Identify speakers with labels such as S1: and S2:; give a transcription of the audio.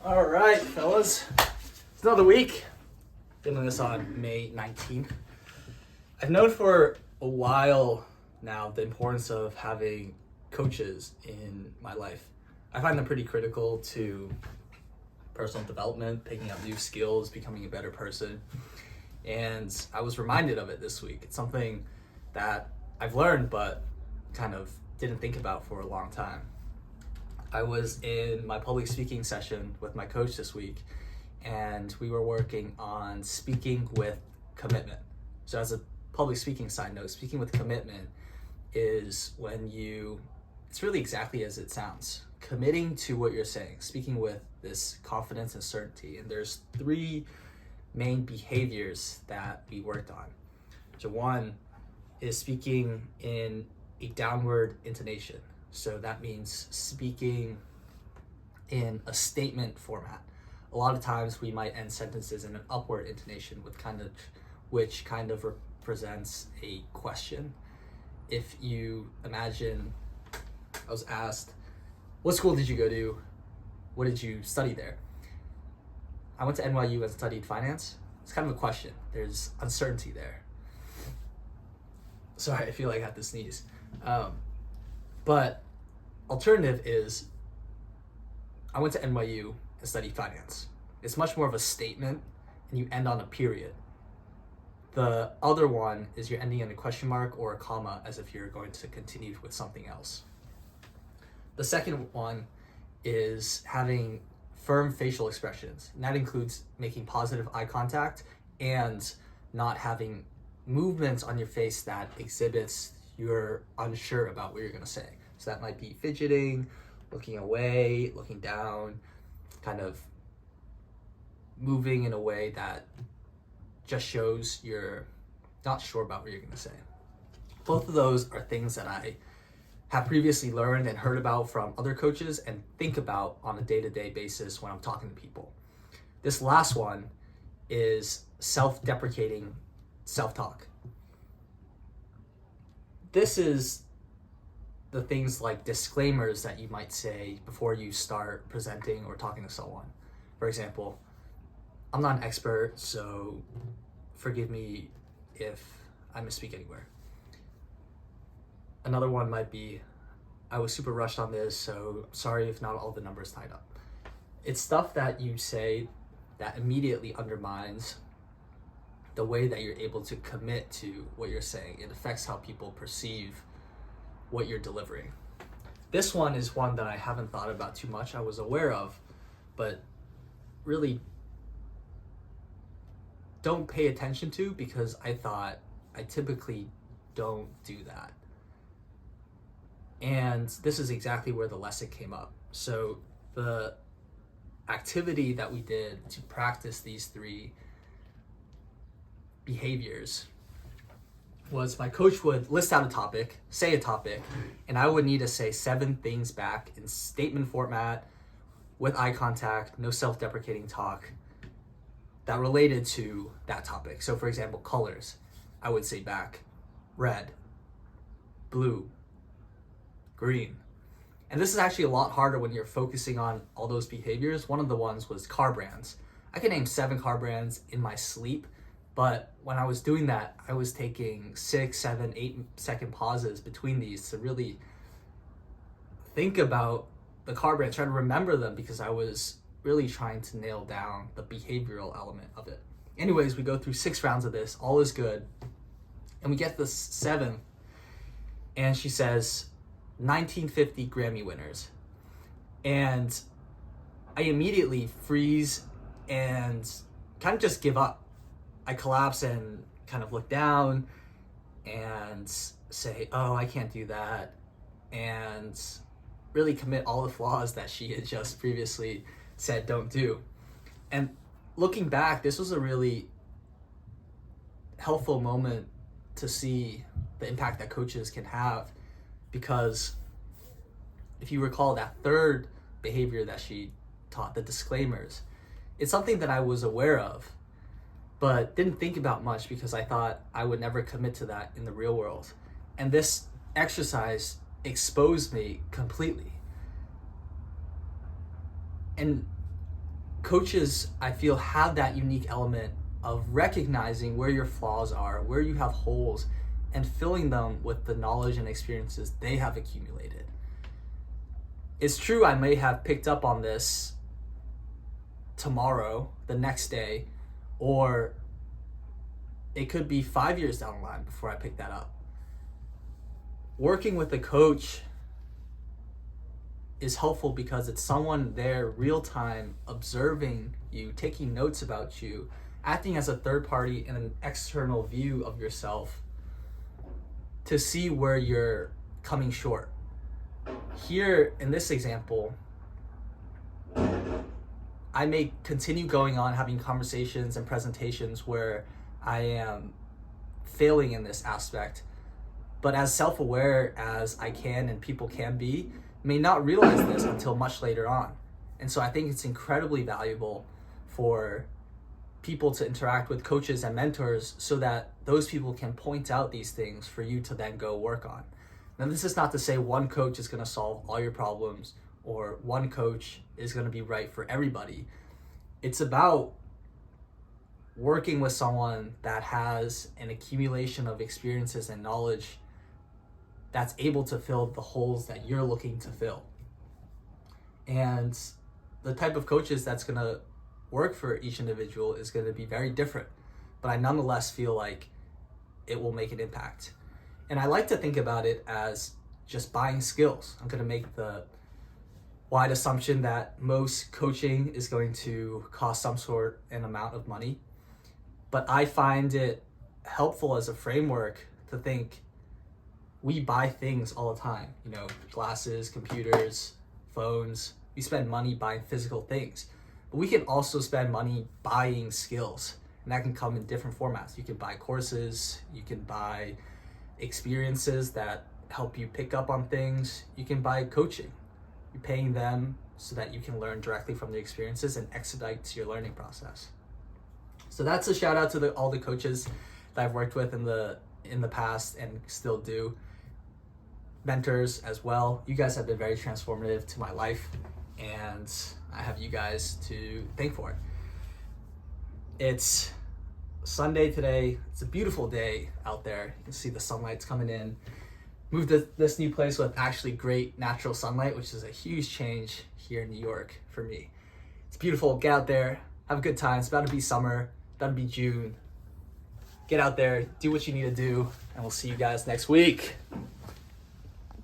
S1: All right, fellas. It's another week. Filming this on May 19th. I've known for a while now the importance of having coaches in my life. I find them pretty critical to personal development, picking up new skills, becoming a better person. And I was reminded of it this week. It's something that I've learned but kind of didn't think about for a long time. I was in my public speaking session with my coach this week, and we were working on speaking with commitment. So as a public speaking side note, speaking with commitment is when it's really exactly as it sounds, committing to what you're saying, speaking with this confidence and certainty. And there's three main behaviors that we worked on. So one is speaking in a downward intonation. So that means speaking in a statement format. A lot of times we might end sentences in an upward intonation which kind of represents a question. If you imagine, I was asked, what school did you go to? What did you study there? I went to NYU and studied finance. It's kind of a question. There's uncertainty there. Sorry, I feel like I have to sneeze. But alternative is, I went to NYU and studied finance. It's much more of a statement, and you end on a period. The other one is you're ending in a question mark or a comma as if you're going to continue with something else. The second one is having firm facial expressions, and that includes making positive eye contact and not having movements on your face that exhibits you're unsure about what you're going to say. So that might be fidgeting, looking away, looking down, kind of moving in a way that just shows you're not sure about what you're going to say. Both of those are things that I have previously learned and heard about from other coaches and think about on a day-to-day basis when I'm talking to people. This last one is self-deprecating self-talk. This is the things like disclaimers that you might say before you start presenting or talking to someone. For example, I'm not an expert, so forgive me if I misspeak anywhere. Another one might be, I was super rushed on this, so sorry if not all the numbers tied up. It's stuff that you say that immediately undermines the way that you're able to commit to what you're saying. It affects how people perceive what you're delivering. This one is one that I haven't thought about too much. I was aware of, but really don't pay attention to because I thought I typically don't do that. And this is exactly where the lesson came up. So the activity that we did to practice these three behaviors was my coach would list out a topic, say a topic, and I would need to say 7 things back in statement format with eye contact, no self-deprecating talk that related to that topic. So for example, colors, I would say back red, blue, green. And this is actually a lot harder when you're focusing on all those behaviors. One of the ones was car brands. I could name 7 car brands in my sleep, but when I was doing that, I was taking 6, 7, 8-second pauses between these to really think about the car brands, try to remember them because I was really trying to nail down the behavioral element of it. Anyways, we go through 6 rounds of this, all is good. And we get the 7th, and she says, 1950 Grammy winners. And I immediately freeze and kind of just give up. I collapse and kind of look down and say, oh, I can't do that. And really commit all the flaws that she had just previously said don't do. And looking back, this was a really helpful moment to see the impact that coaches can have, because if you recall that third behavior that she taught, the disclaimers, it's something that I was aware of but didn't think about much because I thought I would never commit to that in the real world. And this exercise exposed me completely. And coaches, I feel, have that unique element of recognizing where your flaws are, where you have holes, and filling them with the knowledge and experiences they have accumulated. It's true, I may have picked up on this tomorrow, the next day, or it could be 5 years down the line before I pick that up. Working with a coach is helpful because it's someone there real time observing you, taking notes about you, acting as a third party in an external view of yourself to see where you're coming short. Here in this example, I may continue going on having conversations and presentations where I am failing in this aspect, but as self-aware as I can and people can be, may not realize this until much later on. And so I think it's incredibly valuable for people to interact with coaches and mentors so that those people can point out these things for you to then go work on. Now, this is not to say one coach is going to solve all your problems or one coach is going to be right for everybody. It's about working with someone that has an accumulation of experiences and knowledge that's able to fill the holes that you're looking to fill. And the type of coaches that's going to work for each individual is going to be very different, but I nonetheless feel like it will make an impact. And I like to think about it as just buying skills. I'm going to make the wide assumption that most coaching is going to cost some sort an amount of money, but I find it helpful as a framework to think we buy things all the time, glasses, computers, phones. We spend money buying physical things, but we can also spend money buying skills, and that can come in different formats. You can buy courses, you can buy experiences that help you pick up on things, you can buy coaching. You're paying them so that you can learn directly from the experiences and expedite your learning process. So that's a shout out to all the coaches that I've worked with in the past and still do. Mentors as well. You guys have been very transformative to my life, and I have you guys to thank for it. It's Sunday today. It's a beautiful day out there. You can see the sunlight's coming in. Moved to this new place with actually great natural sunlight, which is a huge change here in New York for me. It's beautiful. Get out there, have a good time. It's about to be summer, about to be June. Get out there, do what you need to do, and we'll see you guys next week.